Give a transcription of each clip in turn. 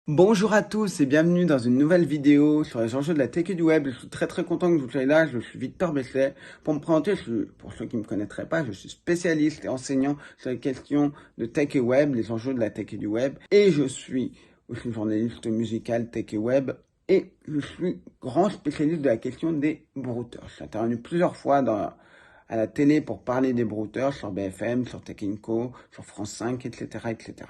Bonjour à tous et bienvenue dans une nouvelle vidéo sur les enjeux de la tech et du web. Je suis très content que vous soyez là. Je suis Victor Besset. Pour me présenter, pour ceux qui ne me connaîtraient pas, je suis spécialiste et enseignant sur les questions de tech et web, les enjeux de la tech et du web. Et je suis aussi journaliste musical tech et web. Et je suis grand spécialiste de la question des brouteurs. Je suis intervenu plusieurs fois à la télé pour parler des brouteurs sur BFM, sur Tech Co, sur France 5, etc., etc.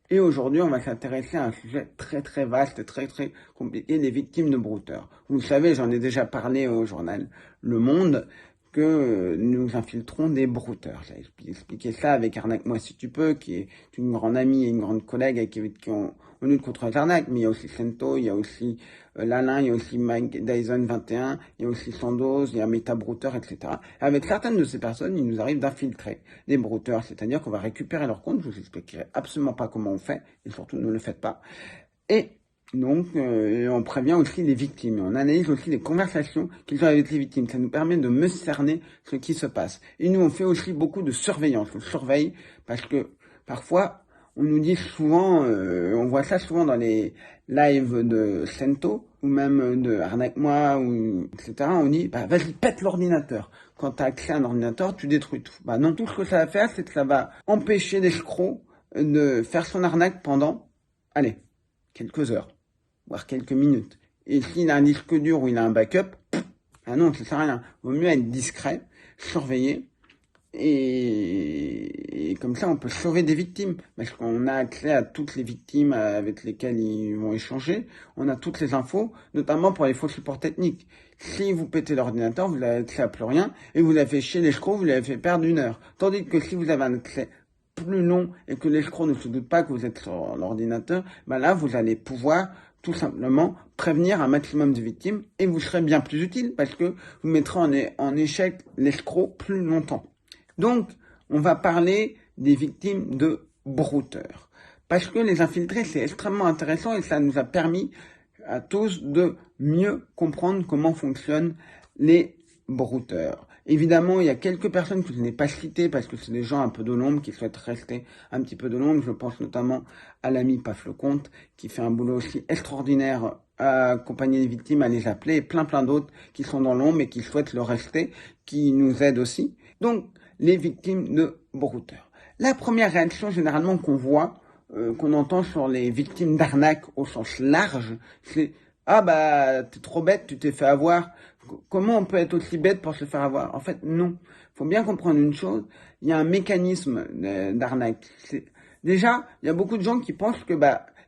Et aujourd'hui, on va s'intéresser à un sujet très vaste, très compliqué, les victimes de brouteurs. Vous le savez, j'en ai déjà parlé au journal Le Monde, que nous infiltrons des brouteurs. J'ai expliqué ça avec Arnaque-moi si tu peux, qui est une grande amie et une grande collègue avec qui on lutte contre les arnaques, mais il y a aussi Sento, il y a aussi Lalin, il y a aussi Mike Dyson 21, il y a aussi Sandoz, il y a Meta Brouter, etc. Avec certaines de ces personnes, il nous arrive d'infiltrer des brouteurs, c'est-à-dire qu'on va récupérer leur compte, je vous expliquerai absolument pas comment on fait, et surtout ne le faites pas. Et donc, on prévient aussi les victimes. On analyse aussi les conversations qu'ils ont avec les victimes. Ça nous permet de mieux cerner ce qui se passe. Et nous, on fait aussi beaucoup de surveillance. On surveille parce que parfois, on nous dit souvent, on voit ça souvent dans les lives de Sento ou même de Arnaque-moi, etc. On dit, bah, vas-y, pète l'ordinateur. Quand tu as accès à un ordinateur, tu détruis tout. Bah non, tout ce que ça va faire, c'est que ça va empêcher l'escroc de faire son arnaque pendant, allez, quelques heures, voire quelques minutes. Et s'il a un disque dur ou il a un backup, ah non, ça sert à rien. Vaut mieux être discret, surveiller, et comme ça on peut sauver des victimes, parce qu'on a accès à toutes les victimes avec lesquelles ils vont échanger, on a toutes les infos, notamment pour les faux supports techniques. Si vous pétez l'ordinateur, vous n'avez accès à plus rien, et vous l'avez fait chier l'escroc, vous l'avez fait perdre 1 heure. Tandis que si vous avez un accès plus long et que l'escroc ne se doute pas que vous êtes sur l'ordinateur, ben là vous allez pouvoir tout simplement prévenir un maximum de victimes et vous serez bien plus utile parce que vous mettrez en échec l'escroc plus longtemps. Donc, on va parler des victimes de brouteurs. Parce que les infiltrés, c'est extrêmement intéressant et ça nous a permis à tous de mieux comprendre comment fonctionnent les brouteurs. Évidemment, il y a quelques personnes que je n'ai pas citées parce que c'est des gens un peu de l'ombre qui souhaitent rester un petit peu de l'ombre. Je pense notamment à l'ami Paf Lecomte qui fait un boulot aussi extraordinaire à accompagner les victimes, à les appeler, et plein d'autres qui sont dans l'ombre et qui souhaitent le rester, qui nous aident aussi. Donc, les victimes de brouteurs. La première réaction généralement qu'on voit, qu'on entend sur les victimes d'arnaque au sens large, c'est « Ah bah, t'es trop bête, tu t'es fait avoir ». Comment on peut être aussi bête pour se faire avoir? En fait, non. Il faut bien comprendre une chose, il y a un mécanisme d'arnaque. Déjà, il y a beaucoup de gens qui pensent que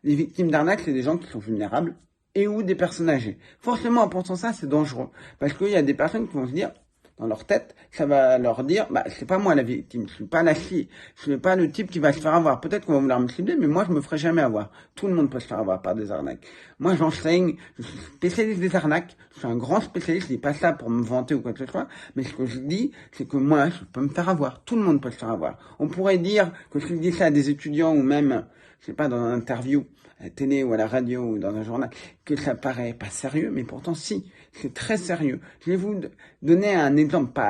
les victimes d'arnaque, c'est des gens qui sont vulnérables et ou des personnes âgées. Forcément, en pensant ça, c'est dangereux. Parce qu'il y a des personnes qui vont se dire, dans leur tête, ça va leur dire, c'est pas moi la victime, je suis pas la fille, je suis pas le type qui va se faire avoir. Peut-être qu'on va vouloir me cibler, mais moi je me ferai jamais avoir. Tout le monde peut se faire avoir par des arnaques. Moi j'enseigne, je suis spécialiste des arnaques, je suis un grand spécialiste, je dis pas ça pour me vanter ou quoi que ce soit, mais ce que je dis, c'est que moi je peux me faire avoir. Tout le monde peut se faire avoir. On pourrait dire que si je dis ça à des étudiants ou même, je sais pas, dans une interview, à la télé ou à la radio ou dans un journal, que ça paraît pas sérieux, mais pourtant si, c'est très sérieux. Je vais vous donner un exemple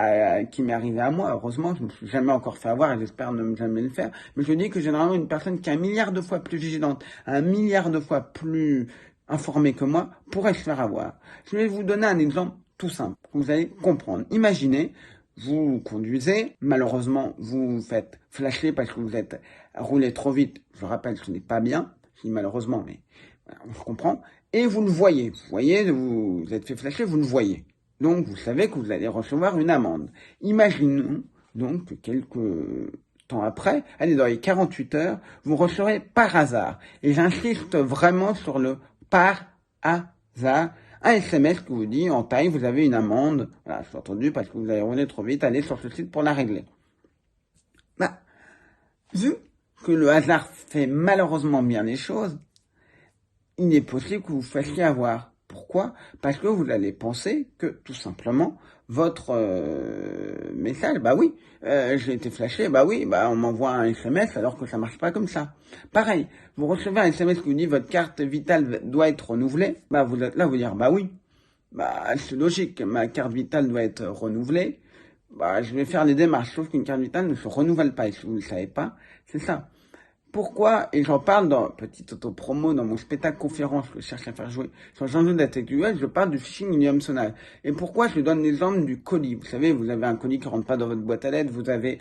qui m'est arrivé à moi, heureusement, je ne me suis jamais encore fait avoir et j'espère ne jamais le faire, mais je dis que généralement une personne qui est 1 milliard de fois plus vigilante, 1 milliard de fois plus informée que moi, pourrait se faire avoir. Je vais vous donner un exemple tout simple, que vous allez comprendre. Imaginez, vous conduisez, malheureusement, vous vous faites flasher parce que vous êtes roulé trop vite. Je rappelle, ce n'est pas bien, je dis malheureusement, mais voilà, on se comprend. Et vous le voyez, vous êtes fait flasher, vous le voyez. Donc, vous savez que vous allez recevoir une amende. Imaginons donc que quelques temps après, allez, dans les 48 heures, vous recevrez par hasard, et j'insiste vraiment sur le par hasard, un SMS qui vous dit, en taille, vous avez une amende, voilà, c'est entendu parce que vous avez roulé trop vite, allez sur ce site pour la régler. Vu que le hasard fait malheureusement bien les choses, il est possible que vous fassiez avoir. Pourquoi? Parce que vous allez penser que, tout simplement, votre message, j'ai été flashé, on m'envoie un SMS alors que ça marche pas comme ça. Pareil, vous recevez un SMS qui vous dit votre carte vitale doit être renouvelée, vous êtes là, vous dire, c'est logique, ma carte vitale doit être renouvelée, je vais faire les démarches, sauf qu'une carte vitale ne se renouvelle pas, et si vous ne le savez pas, c'est ça. Pourquoi, et j'en parle dans petite auto-promo dans mon spectacle conférence que je cherche à faire jouer sur les enjeux de la technologie, je parle du phishing unidimensionnel. Et pourquoi je donne l'exemple du colis? Vous savez, vous avez un colis qui rentre pas dans votre boîte à lettres, vous avez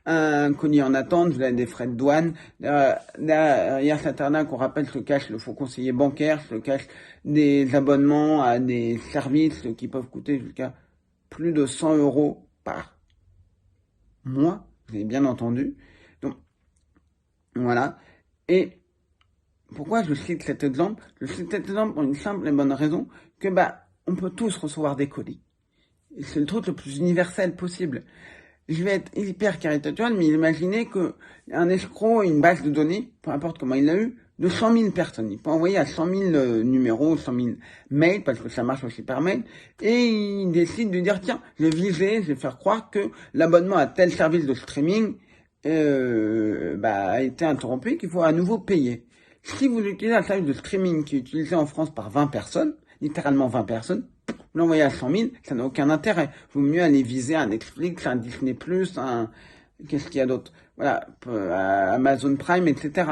un colis en attente, vous avez des frais de douane. Derrière cet arnaque, on rappelle, se cache le faux conseiller bancaire, se cache des abonnements à des services qui peuvent coûter jusqu'à plus de 100 euros par mois, vous avez bien entendu. Donc, voilà. Et pourquoi je cite cet exemple? Je cite cet exemple pour une simple et bonne raison que on peut tous recevoir des colis. Et c'est le truc le plus universel possible. Je vais être hyper caricatural, mais imaginez qu'un escroc a une base de données, peu importe comment il l'a eu, de 100 000 personnes. Il peut envoyer à 100 000 numéros, 100 000 mails, parce que ça marche aussi par mail, et il décide de dire, tiens, je vais faire croire que l'abonnement à tel service de streaming a été interrompu, qu'il faut à nouveau payer. Si vous utilisez un service de streaming qui est utilisé en France par 20 personnes, littéralement 20 personnes, vous l'envoyez à 100 000, ça n'a aucun intérêt. Vaut mieux aller viser un Netflix, un Disney+, qu'est-ce qu'il y a d'autre? Voilà, Amazon Prime, etc.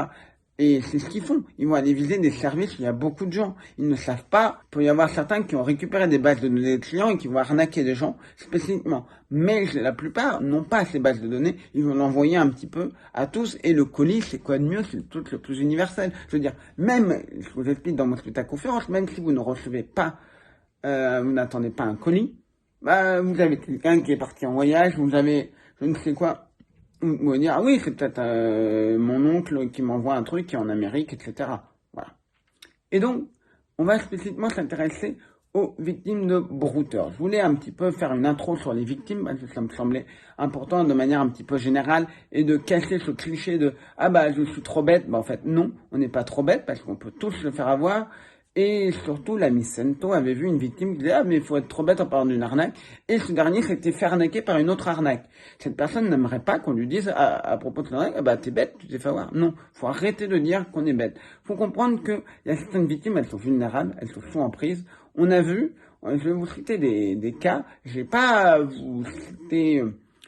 Et c'est ce qu'ils font. Ils vont aller viser des services où il y a beaucoup de gens. Ils ne savent pas. Il peut y avoir certains qui ont récupéré des bases de données de clients et qui vont arnaquer des gens spécifiquement. Mais la plupart n'ont pas ces bases de données. Ils vont l'envoyer un petit peu à tous. Et le colis, c'est quoi de mieux? C'est le truc le plus universel. Je veux dire, même, je vous explique dans mon spectacle conférence, même si vous ne recevez pas, vous n'attendez pas un colis, vous avez quelqu'un qui est parti en voyage, vous avez, je ne sais quoi, vous pouvez dire, ah oui, c'est peut-être mon oncle qui m'envoie un truc qui est en Amérique, etc. Voilà. Et donc, on va spécifiquement s'intéresser aux victimes de brouteurs. Je voulais un petit peu faire une intro sur les victimes, parce que ça me semblait important de manière un petit peu générale, et de casser ce cliché de « Ah je suis trop bête ». En fait, non, on n'est pas trop bête, parce qu'on peut tous se faire avoir. Et surtout, l'ami Sento avait vu une victime qui disait « Ah, mais il faut être trop bête en parlant d'une arnaque ». Et ce dernier s'était fait arnaquer par une autre arnaque. Cette personne n'aimerait pas qu'on lui dise à propos de l'arnaque « Ah t'es bête, tu t'es fait avoir ». Non, faut arrêter de dire qu'on est bête. Faut comprendre que il y a certaines victimes, elles sont vulnérables, elles sont sous emprise. On a vu, je vais vous citer des cas, je vais pas vous citer...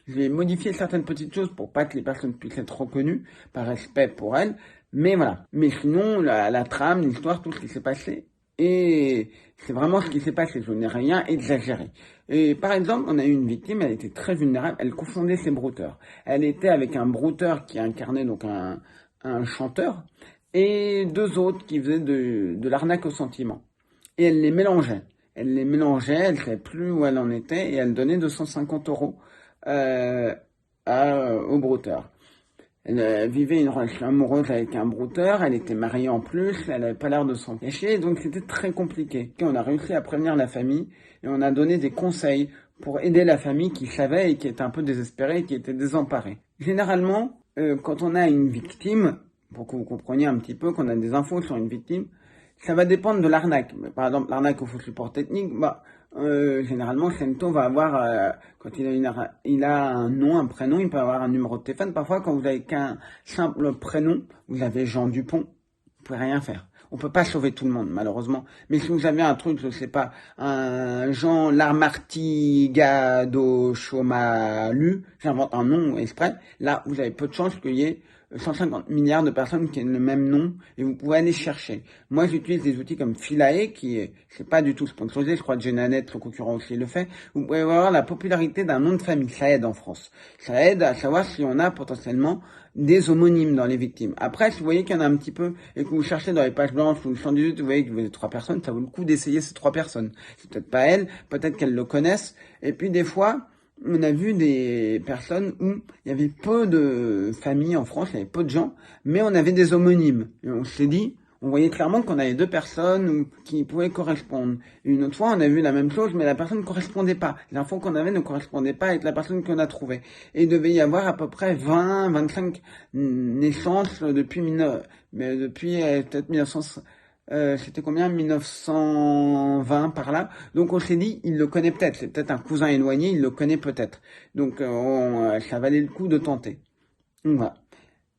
Je vais modifier certaines petites choses pour pas que les personnes puissent être reconnues par respect pour elles. Mais voilà. Mais sinon, la trame, l'histoire, tout ce qui s'est passé, et c'est vraiment ce qui s'est passé. Je n'ai rien exagéré. Et par exemple, on a eu une victime, elle était très vulnérable, elle confondait ses brouteurs. Elle était avec un brouteur qui incarnait donc un chanteur, et deux autres qui faisaient de l'arnaque au sentiment. Et elle les mélangeait. Elle ne savait plus où elle en était, et elle donnait 250 euros au brouteur. Elle vivait une relation amoureuse avec un brouteur, elle était mariée en plus, elle n'avait pas l'air de s'en cacher, donc c'était très compliqué. Et on a réussi à prévenir la famille et on a donné des conseils pour aider la famille qui savait et qui était un peu désespérée et qui était désemparée. Généralement, quand on a une victime, pour que vous compreniez un petit peu qu'on a des infos sur une victime, ça va dépendre de l'arnaque. Par exemple, l'arnaque au faux support technique, généralement, Sento va avoir, quand il a un nom, un prénom, il peut avoir un numéro de téléphone. Parfois, quand vous avez qu'un simple prénom, vous avez Jean Dupont, vous pouvez rien faire. On peut pas sauver tout le monde, malheureusement. Mais si vous avez un truc, je sais pas, un Jean Larmartigado Chomalu, j'invente un nom exprès, là, vous avez peu de chances qu'il y ait 150 milliards de personnes qui ont le même nom et vous pouvez aller chercher. Moi, j'utilise des outils comme Philae c'est pas du tout sponsorisé. Je crois que Genanet, son concurrent aussi, le fait. Vous pouvez voir la popularité d'un nom de famille. Ça aide en France. Ça aide à savoir si on a potentiellement des homonymes dans les victimes. Après, si vous voyez qu'il y en a un petit peu et que vous cherchez dans les pages blanches ou le 118, vous voyez que vous avez 3 personnes, ça vaut le coup d'essayer ces 3 personnes. C'est peut-être pas elles, peut-être qu'elles le connaissent. Et puis, des fois, on a vu des personnes où il y avait peu de familles en France, il y avait peu de gens, mais on avait des homonymes. Et on s'est dit, on voyait clairement qu'on avait 2 personnes qui pouvaient correspondre. Une autre fois, on a vu la même chose, mais la personne ne correspondait pas. L'info qu'on avait ne correspondait pas avec la personne qu'on a trouvée. Et il devait y avoir à peu près 20, 25 naissances depuis peut-être 1900. C'était combien? 1920 par là. Donc on s'est dit, il le connaît peut-être. C'est peut-être un cousin éloigné, il le connaît peut-être. Donc ça valait le coup de tenter. Donc, voilà.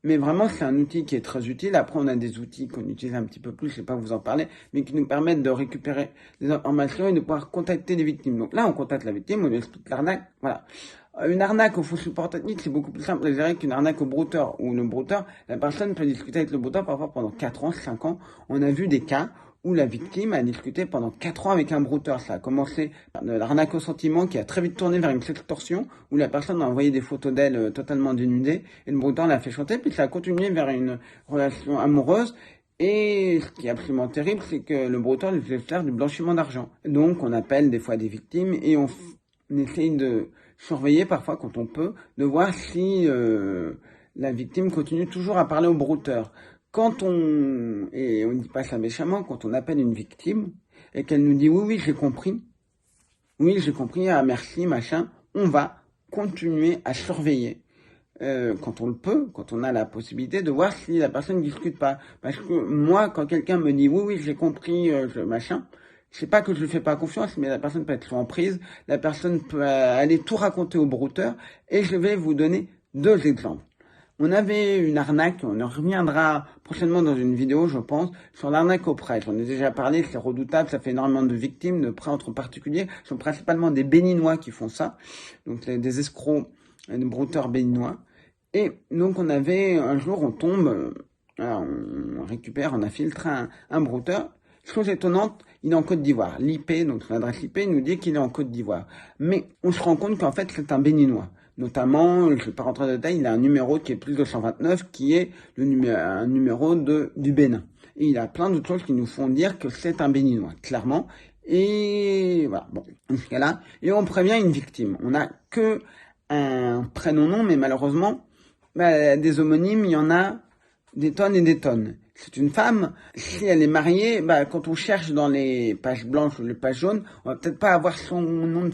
Mais vraiment, c'est un outil qui est très utile. Après, on a des outils qu'on utilise un petit peu plus, je sais pas vous en parler, mais qui nous permettent de récupérer des informations et de pouvoir contacter les victimes. Donc là, on contacte la victime, on lui explique l'arnaque. Voilà. Une arnaque au faux support technique, c'est beaucoup plus simple à gérer qu'une arnaque au brouteur. Où le brouteur, la personne peut discuter avec le brouteur parfois pendant 4 ans, 5 ans. On a vu des cas où la victime a discuté pendant 4 ans avec un brouteur. Ça a commencé par de l'arnaque au sentiment qui a très vite tourné vers une sextorsion où la personne a envoyé des photos d'elle totalement dénudée et le brouteur l'a fait chanter, puis ça a continué vers une relation amoureuse. Et ce qui est absolument terrible, c'est que le brouteur lui fait faire du blanchiment d'argent. Donc on appelle des fois des victimes et on essaye de surveiller parfois quand on peut, de voir si la victime continue toujours à parler au brouteur. Et on ne dit pas ça méchamment, quand on appelle une victime et qu'elle nous dit oui j'ai compris, ah merci, machin, on va continuer à surveiller. Quand on le peut, quand on a la possibilité de voir si la personne ne discute pas. Parce que moi, quand quelqu'un me dit oui j'ai compris, machin, c'est pas que je lui fais pas confiance, mais la personne peut être sous emprise, la personne peut aller tout raconter au brouteur, et je vais vous donner 2 exemples. On avait une arnaque, on en reviendra prochainement dans une vidéo, je pense, sur l'arnaque au prêt. J'en ai déjà parlé, c'est redoutable, ça fait énormément de victimes, de prêts entre particuliers. Ce sont principalement des béninois qui font ça, donc des escrocs, des brouteurs béninois. Et donc un jour, on tombe, on récupère, on a filtré un brouteur. Chose étonnante, il est en Côte d'Ivoire. L'IP, donc l'adresse IP, nous dit qu'il est en Côte d'Ivoire. Mais on se rend compte qu'en fait, c'est un béninois. Notamment, je ne vais pas rentrer dans le détail, il a un numéro qui est plus de 129, qui est un numéro du Bénin. Et il a plein d'autres choses qui nous font dire que c'est un béninois, clairement. Et voilà, bon, dans ce cas-là. Et on prévient une victime. On n'a que un prénom-nom, mais malheureusement, des homonymes, il y en a des tonnes et des tonnes. C'est une femme, si elle est mariée, quand on cherche dans les pages blanches ou les pages jaunes, on va peut-être pas avoir son nom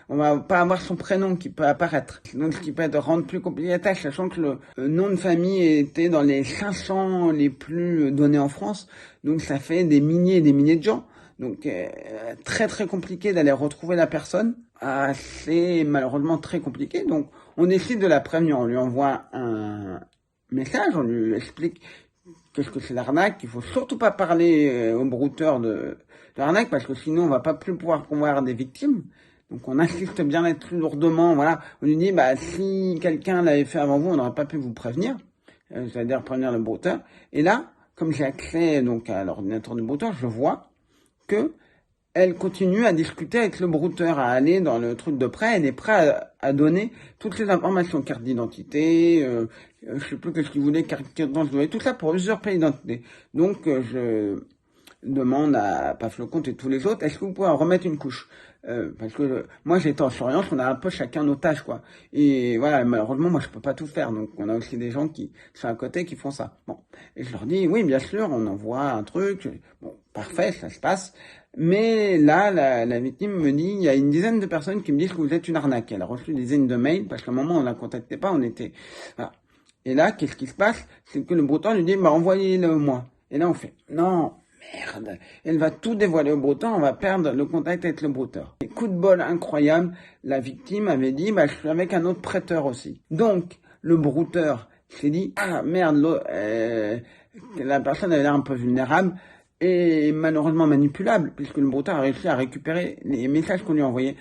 on va pas avoir son prénom qui peut apparaître. Donc, ce qui peut rendre plus compliqué la tâche, sachant que le nom de famille était dans les 500 les plus donnés en France. Donc, ça fait des milliers et des milliers de gens. Donc, très très compliqué d'aller retrouver la personne. C'est malheureusement très compliqué. Donc, on décide de la prévenir. On lui envoie un message, on lui explique qu'est-ce que c'est l'arnaque, qu'il faut surtout pas parler au brouteur de l'arnaque parce que sinon on va pas plus pouvoir voir des victimes. Donc on insiste bien là-dessus lourdement, voilà. On lui dit, si quelqu'un l'avait fait avant vous, on n'aurait pas pu vous prévenir. C'est-à-dire prévenir le brouteur. Et là, comme j'ai accès donc à l'ordinateur du brouteur, je vois que elle continue à discuter avec le brouteur, à aller dans le truc de prêt. Elle est prête à donner toutes les informations, carte d'identité, je sais plus ce qu'il voulait, carte d'identité, tout ça pour usurper l'identité. Donc, je demande à Paflocomte et tous les autres, est-ce que vous pouvez en remettre une couche? Parce que moi j'étais en surveillance, on a un peu chacun nos tâches, quoi. Et voilà, malheureusement moi je peux pas tout faire, donc on a aussi des gens qui sont à côté qui font ça. Bon, et je leur dis oui bien sûr, on envoie un truc, bon parfait, ça se passe. Mais là, la victime me dit, il y a une dizaine de personnes qui me disent que vous êtes une arnaque. Elle a reçu des dizaines de mails parce qu'à un moment on la contactait pas, on était voilà. Et là, qu'est-ce qui se passe? C'est que le brouteur lui dit, envoyez-le moi. Et là on fait non. Merde, elle va tout dévoiler au brouteur, on va perdre le contact avec le brouteur. Et coup de bol incroyable, la victime avait dit, je suis avec un autre prêteur aussi. Donc, le brouteur s'est dit, ah merde, la personne avait l'air un peu vulnérable et malheureusement manipulable, puisque le brouteur a réussi à récupérer les messages qu'on lui a envoyés.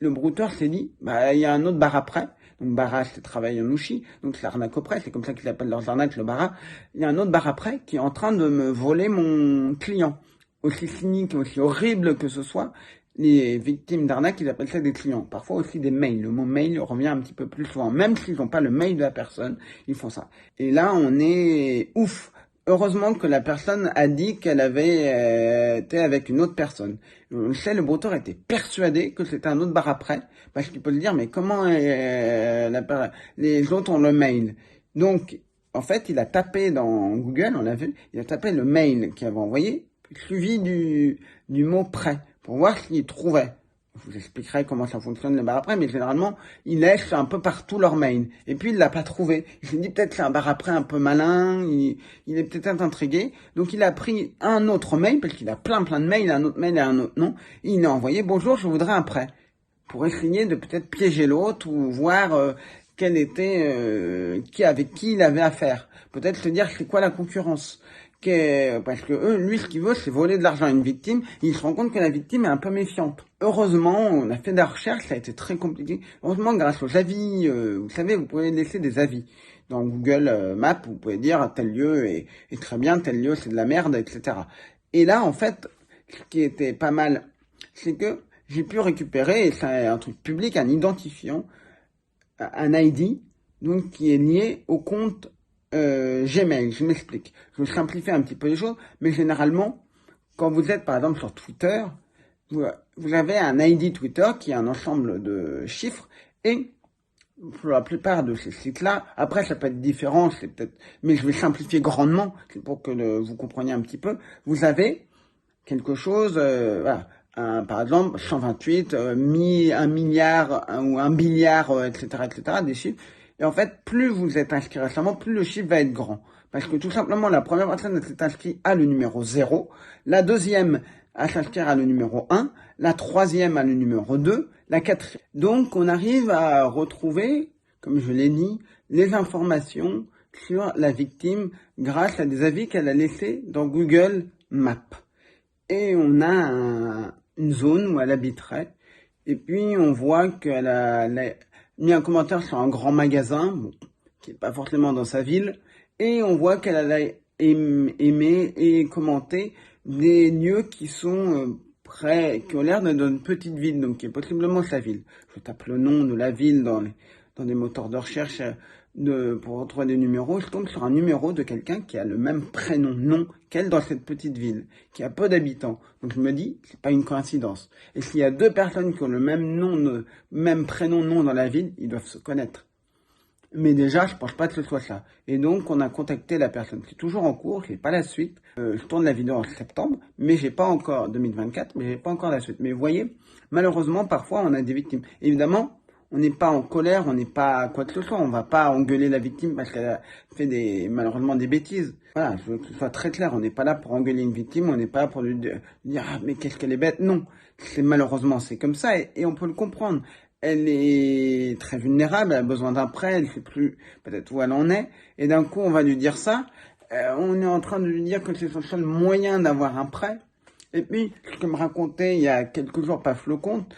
Le brouteur s'est dit, il y a un autre bar après. Donc Bara, c'est travail en Ouchi, donc c'est l'arnaque au prêt, c'est comme ça qu'ils appellent leurs arnaques, le Bara. Il y a un autre bar après qui est en train de me voler mon client. Aussi cynique, aussi horrible que ce soit, les victimes d'arnaque, ils appellent ça des clients. Parfois aussi des mails. Le mot mail revient un petit peu plus souvent. Même s'ils n'ont pas le mail de la personne, ils font ça. Et là, on est ouf. Heureusement que la personne a dit qu'elle avait été avec une autre personne. On le sait, le brouteur était persuadé que c'était un autre bar après, parce qu'il peut le dire, mais comment les autres ont le mail? Donc, en fait, il a tapé dans Google, on l'a vu, il a tapé le mail qu'il avait envoyé, suivi du mot prêt, pour voir s'il trouvait. Je vous expliquerai comment ça fonctionne le bar après, mais généralement, ils laissent un peu partout leur mail. Et puis, il l'a pas trouvé. Il s'est dit peut-être que c'est un bar après un peu malin, il est peut-être intrigué. Donc, il a pris un autre mail, parce qu'il a plein de mails, un autre mail et un autre nom. Et il a envoyé, bonjour, je voudrais un prêt. Pour essayer de peut-être piéger l'autre ou voir quel était, avec qui il avait affaire. Peut-être se dire c'est quoi la concurrence. parce que lui, ce qu'il veut, c'est voler de l'argent à une victime. Il se rend compte que la victime est un peu méfiante. Heureusement, on a fait de la recherche, ça a été très compliqué. Heureusement, grâce aux avis, vous savez, vous pouvez laisser des avis. Dans Google Maps, vous pouvez dire tel lieu est très bien, tel lieu c'est de la merde, etc. Et là, en fait, ce qui était pas mal, c'est que j'ai pu récupérer, et c'est un truc public, un identifiant, un ID, donc qui est lié au compte Gmail. Je m'explique. Je simplifie un petit peu les choses, mais généralement, quand vous êtes par exemple sur Twitter, vous avez un ID Twitter qui est un ensemble de chiffres, et pour la plupart de ces sites-là, après ça peut être différent, c'est peut-être, mais je vais simplifier grandement, c'est pour que vous compreniez un petit peu. Vous avez quelque chose, voilà, par exemple 128, 1 milliard ou 1 billiard, etc., des chiffres. Et en fait, plus vous êtes inscrit récemment, plus le chiffre va être grand. Parce que tout simplement, la première personne s'est inscrite à le numéro 0, la deuxième à s'inscrire à le numéro 1, la troisième à le numéro 2, la quatrième. Donc, on arrive à retrouver, comme je l'ai dit, les informations sur la victime grâce à des avis qu'elle a laissés dans Google Maps. Et on a une zone où elle habiterait. Et puis, on voit qu'elle a mis un commentaire sur un grand magasin, bon, qui n'est pas forcément dans sa ville. Et on voit qu'elle a aimé et commenté des lieux qui sont qui ont l'air d'une petite ville, donc qui est possiblement sa ville. Je tape le nom de la ville dans des moteurs de recherche pour retrouver des numéros. Je tombe sur un numéro de quelqu'un qui a le même nom qu'elle dans cette petite ville, qui a peu d'habitants. Donc je me dis, c'est pas une coïncidence. Et s'il y a deux personnes qui ont le même nom dans la ville, ils doivent se connaître. Mais déjà, je pense pas que ce soit ça. Et donc, on a contacté la personne. C'est toujours en cours, j'ai pas la suite. Je tourne la vidéo en septembre, mais j'ai pas encore 2024, mais j'ai pas encore la suite. Mais vous voyez, malheureusement, parfois, on a des victimes. Évidemment, on n'est pas en colère, on n'est pas quoi que ce soit. On va pas engueuler la victime parce qu'elle a fait malheureusement des bêtises. Voilà, je veux que ce soit très clair. On n'est pas là pour engueuler une victime, on n'est pas là pour lui dire, ah, mais qu'est-ce qu'elle est bête. Non. Malheureusement, c'est comme ça et on peut le comprendre. Elle est très vulnérable, elle a besoin d'un prêt, elle ne sait plus peut-être où elle en est, et d'un coup on va lui dire ça, on est en train de lui dire que c'est son seul moyen d'avoir un prêt. Et puis, ce que me racontait il y a quelques jours Paf Lecomte,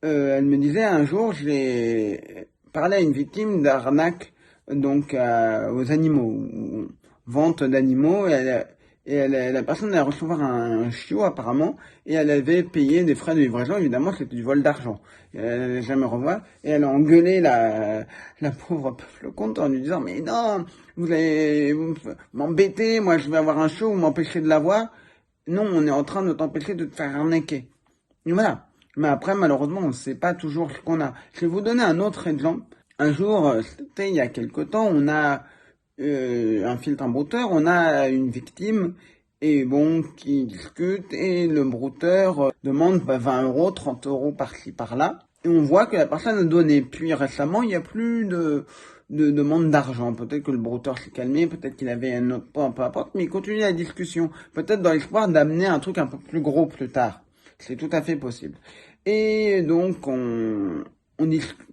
elle me disait un jour, j'ai parlé à une victime d'arnaque donc aux animaux, vente d'animaux, et la personne allait recevoir un chiot apparemment, et elle avait payé des frais de livraison, évidemment c'était du vol d'argent. Elle n'allait jamais revoir, et elle a engueulé la pauvre Lecomte en lui disant, mais non, vous allez m'embêter, moi je vais avoir un chiot, vous m'empêchez de l'avoir. Non, on est en train de t'empêcher de te faire arnaquer. Et voilà. Mais après, malheureusement, on ne sait pas toujours ce qu'on a. Je vais vous donner un autre exemple. Un jour, c'était il y a quelque temps, on a un filtre, un brouteur, on a une victime et bon qui discute et le brouteur demande 20 euros, 30 euros par-ci par-là et on voit que la personne a donné. Puis récemment il n'y a plus de demande d'argent. Peut-être que le brouteur s'est calmé, peut-être qu'il avait un autre point, peu importe, mais il continue la discussion. Peut-être dans l'espoir d'amener un truc un peu plus gros plus tard. C'est tout à fait possible. Et donc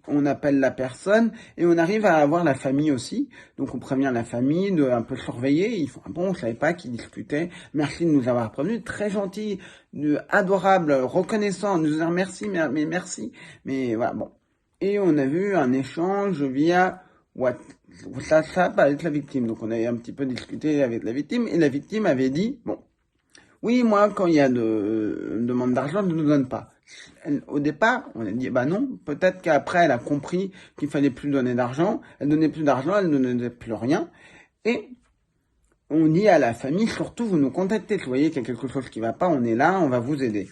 on appelle la personne et on arrive à avoir la famille aussi. Donc on prévient la famille de un peu surveiller. Ils font bon, on savait pas qu'ils discutaient. Merci de nous avoir prévenus. Très gentil, adorable, reconnaissant, nous dire merci, mais merci. Mais voilà, bon. Et on a vu un échange via WhatsApp avec la victime. Donc on avait un petit peu discuté avec la victime et la victime avait dit, bon, oui, moi, quand il y a une demande d'argent, je ne nous donne pas. Au départ, on a dit, bah non, peut-être qu'après, elle a compris qu'il fallait plus donner d'argent. Elle donnait plus d'argent, elle ne donnait plus rien. Et on dit à la famille, surtout, vous nous contactez. Si vous voyez qu'il y a quelque chose qui ne va pas, on est là, on va vous aider.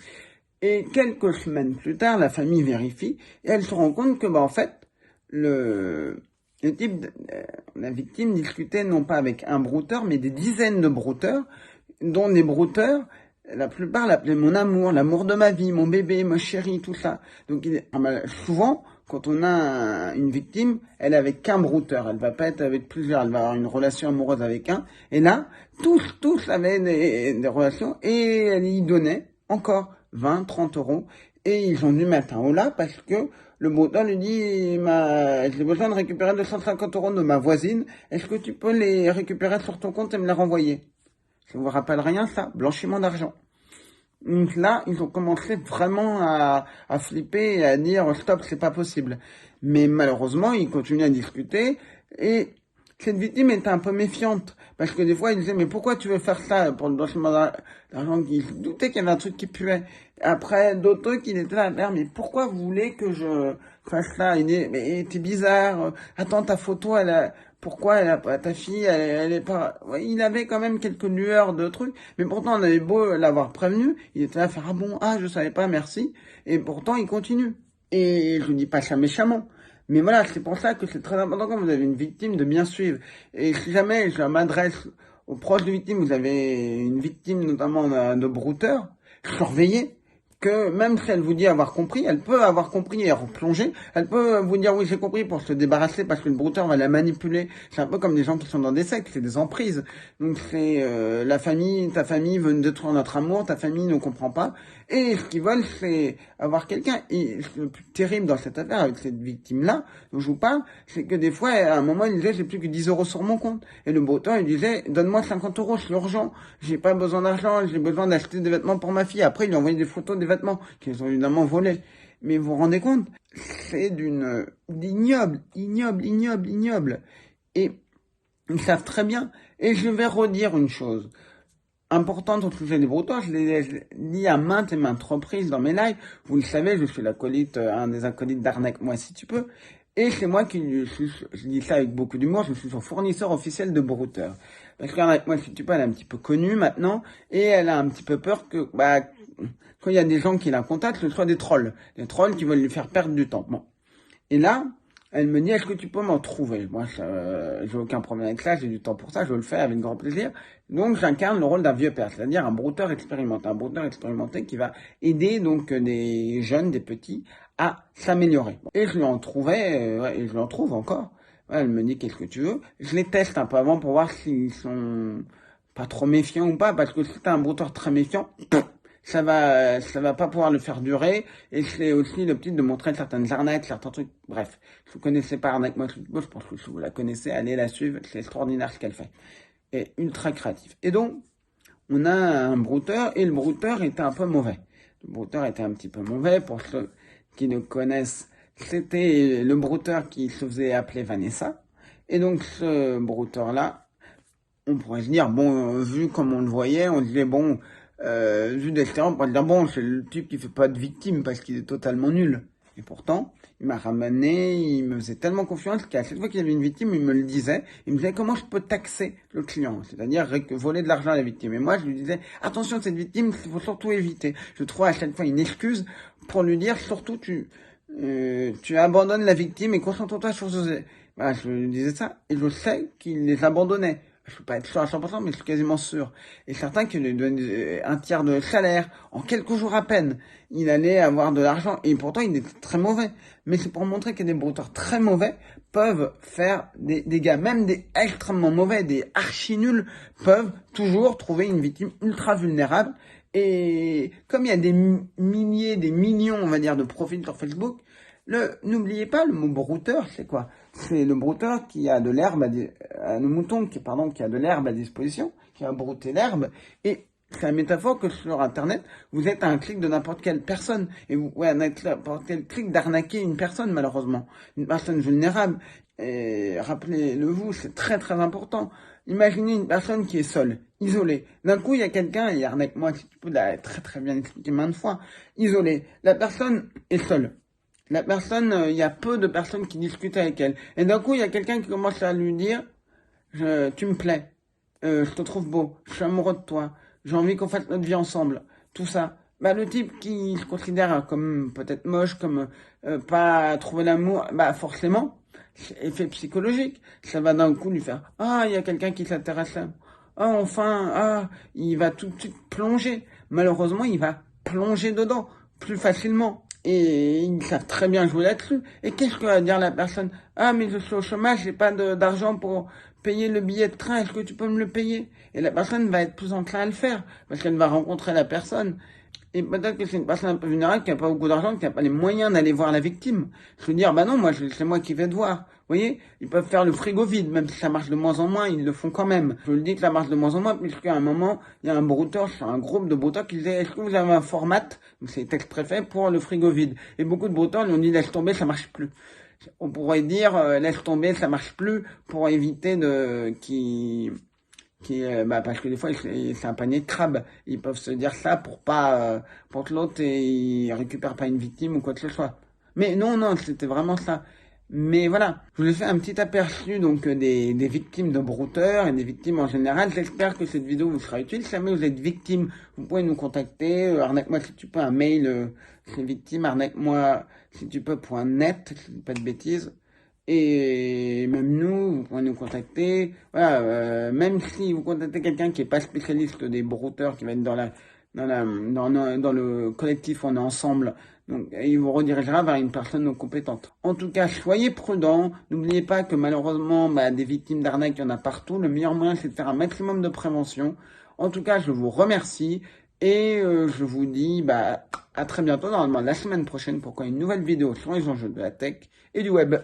Et quelques semaines plus tard, la famille vérifie et elle se rend compte que, bah, en fait, la victime discutait non pas avec un brouteur, mais des dizaines de brouteurs, dont des brouteurs, la plupart l'appelaient mon amour, l'amour de ma vie, mon bébé, ma chérie, tout ça. Donc souvent, quand on a une victime, elle est avec qu'un brouteur, elle va pas être avec plusieurs, elle va avoir une relation amoureuse avec un. Et là, tous avaient des relations et elle y donnait encore 20, 30 euros. Et ils ont dû mettre un holà parce que le brouteur lui dit, j'ai besoin de récupérer 250 euros de ma voisine, est-ce que tu peux les récupérer sur ton compte et me les renvoyer? Ça vous rappelle rien, ça? Blanchiment d'argent. Donc là, ils ont commencé vraiment à flipper et à dire stop, c'est pas possible. Mais malheureusement, ils continuent à discuter et cette victime était un peu méfiante parce que des fois, il disait mais pourquoi tu veux faire ça pour le blanchiment d'argent? Il se doutait qu'il y avait un truc qui puait. Après, d'autres trucs, il était là à dire mais pourquoi vous voulez que je fasse ça? Il dit mais t'es bizarre. Attends, ta photo, pourquoi elle a pas, ta fille, elle est pas, ouais, il avait quand même quelques lueurs de trucs, mais pourtant on avait beau l'avoir prévenu, il était là à faire, ah bon, ah, je savais pas, merci, et pourtant il continue. Et je dis pas ça méchamment. Mais voilà, c'est pour ça que c'est très important quand vous avez une victime de bien suivre. Et si jamais je m'adresse aux proches de victimes, vous avez une victime notamment de brouteur, surveillez que même si elle vous dit avoir compris, elle peut avoir compris et replonger. Elle peut vous dire oui j'ai compris pour se débarrasser parce que le brouteur va la manipuler. C'est un peu comme des gens qui sont dans des sectes, c'est des emprises. Donc c'est la famille, ta famille veut détruire notre amour, ta famille ne comprend pas. Et ce qu'ils veulent c'est avoir quelqu'un. Et le plus terrible dans cette affaire avec cette victime-là, dont je vous parle, c'est que des fois à un moment il disait j'ai plus que 10 euros sur mon compte. Et le brouteur il disait donne-moi 50 euros, c'est urgent. J'ai pas besoin d'argent, j'ai besoin d'acheter des vêtements pour ma fille. Après il lui a envoyé des photos des vêtements qu'ils ont évidemment volés. Mais vous vous rendez compte, c'est ignoble. Et ils savent très bien. Et je vais redire une chose importante au sujet des brouteurs. Je l'ai dit à maintes et maintes reprises dans mes lives. Vous le savez, je suis l'acolyte, un des acolytes d'Arnaque Moi Si Tu Peux. Et c'est moi je dis ça avec beaucoup d'humour, je suis son fournisseur officiel de brouteurs. Parce qu'Arnaque Moi Si Tu Peux, elle est un petit peu connue maintenant. Et elle a un petit peu peur que, quand il y a des gens qui la contactent, ce soit des trolls qui veulent lui faire perdre du temps. Bon. Et là, elle me dit, est-ce que tu peux m'en trouver? Moi, j'ai aucun problème avec ça, j'ai du temps pour ça, je le fais avec grand plaisir. Donc, j'incarne le rôle d'un vieux père, c'est-à-dire un brouteur expérimenté qui va aider donc des jeunes, des petits, à s'améliorer. Et je lui en trouvais, et je lui en trouve encore. Ouais, elle me dit, qu'est-ce que tu veux? Je les teste un peu avant pour voir s'ils sont pas trop méfiants ou pas, parce que si t'es un brouteur très méfiant, ça va pas pouvoir le faire durer. Et c'est aussi le petit de montrer certaines arnaques, certains trucs. Bref, si vous connaissez pas Arnaque Moi, je pense que si vous la connaissez, allez la suivre. C'est extraordinaire ce qu'elle fait. Et ultra créatif. Et donc, on a un brouteur, et le brouteur était un peu mauvais. Le brouteur était un petit peu mauvais, pour ceux qui ne connaissent. C'était le brouteur qui se faisait appeler Vanessa. Et donc, ce brouteur-là, on pourrait se dire, bon, vu comme on le voyait, on disait, bon, vu d'extérieur, on pourrait dire, bon, c'est le type qui fait pas de victime parce qu'il est totalement nul. Et pourtant, il m'a ramené, il me faisait tellement confiance qu'à chaque fois qu'il y avait une victime, il me le disait. Il me disait comment je peux taxer le client, c'est-à-dire voler de l'argent à la victime. Et moi, je lui disais, attention, cette victime, il faut surtout éviter. Je trouvais à chaque fois une excuse pour lui dire, surtout, tu abandonnes la victime et concentre-toi sur ce... Voilà, je lui disais ça, et je sais qu'il les abandonnait. Je peux pas être sûr à 100%, mais je suis quasiment sûr. Et certains qui lui donnent un tiers de salaire, en quelques jours à peine, il allait avoir de l'argent. Et pourtant, il était très mauvais. Mais c'est pour montrer que des brouteurs très mauvais peuvent faire des dégâts. Même des extrêmement mauvais, des archi nuls, peuvent toujours trouver une victime ultra vulnérable. Et comme il y a des milliers, des millions, on va dire, de profils sur Facebook, n'oubliez pas le mot brouteur, c'est quoi? C'est le brouteur qui a de l'herbe le mouton qui a de l'herbe à disposition, qui va brouter l'herbe. Et c'est la métaphore que sur Internet, vous êtes à un clic de n'importe quelle personne. Et vous pouvez à n'importe quel clic d'arnaquer une personne, malheureusement. Une personne vulnérable. Et rappelez-le vous, c'est très très important. Imaginez une personne qui est seule, isolée. D'un coup, il y a quelqu'un, et Arnaque Moi Si Tu Peux l'a très très bien expliqué maintes fois, isolée. La personne est seule. La personne, il y a peu de personnes qui discutent avec elle. Et d'un coup, il y a quelqu'un qui commence à lui dire, tu me plais, je te trouve beau, je suis amoureux de toi, j'ai envie qu'on fasse notre vie ensemble, tout ça. Le type qui se considère comme peut-être moche, comme pas trouver l'amour, forcément, c'est effet psychologique. Ça va d'un coup lui faire, ah, il y a quelqu'un qui s'intéresse à moi. Ah, enfin, il va tout de suite plonger. Malheureusement, il va plonger dedans plus facilement. Et ils savent très bien jouer là-dessus. Et qu'est-ce que va dire la personne? Ah, mais je suis au chômage, j'ai pas d'argent pour payer le billet de train, est-ce que tu peux me le payer? Et la personne va être plus enclin à le faire, parce qu'elle va rencontrer la personne. Et peut-être que c'est une personne un peu vulnérable qui n'a pas beaucoup d'argent, qui n'a pas les moyens d'aller voir la victime. Je veux dire, bah non, moi, c'est moi qui vais te voir. Vous voyez, ils peuvent faire le frigo vide, même si ça marche de moins en moins, ils le font quand même. Je le dis que ça marche de moins en moins, puisqu'à un moment, il y a un brouteur, sur un groupe de brouteurs qui disait, est-ce que vous avez un format, donc c'est exprès fait pour le frigo vide. Et beaucoup de brouteurs lui ont dit, laisse tomber, ça marche plus. On pourrait dire, laisse tomber, ça marche plus, pour éviter parce que des fois c'est un panier de crabes. Ils peuvent se dire ça pour que l'autre il récupère pas une victime ou quoi que ce soit. Mais non, c'était vraiment ça. Mais voilà, je vous ai fait un petit aperçu donc des victimes de brouteurs et des victimes en général. J'espère que cette vidéo vous sera utile. Si jamais vous êtes victime, vous pouvez nous contacter. Arnaque-moi si tu peux, un mail, c'est victime, arnaque-moi si tu peux.net, si je dis pas de bêtises. Et même nous, vous pouvez nous contacter. Voilà, même si vous contactez quelqu'un qui n'est pas spécialiste des brouteurs, qui va être dans le collectif On est ensemble, donc il vous redirigera vers une personne compétente. En tout cas, soyez prudents. N'oubliez pas que malheureusement, des victimes d'arnaque, il y en a partout. Le meilleur moyen, c'est de faire un maximum de prévention. En tout cas, je vous remercie et je vous dis à très bientôt, normalement la semaine prochaine, pour une nouvelle vidéo sur les enjeux de la tech et du web.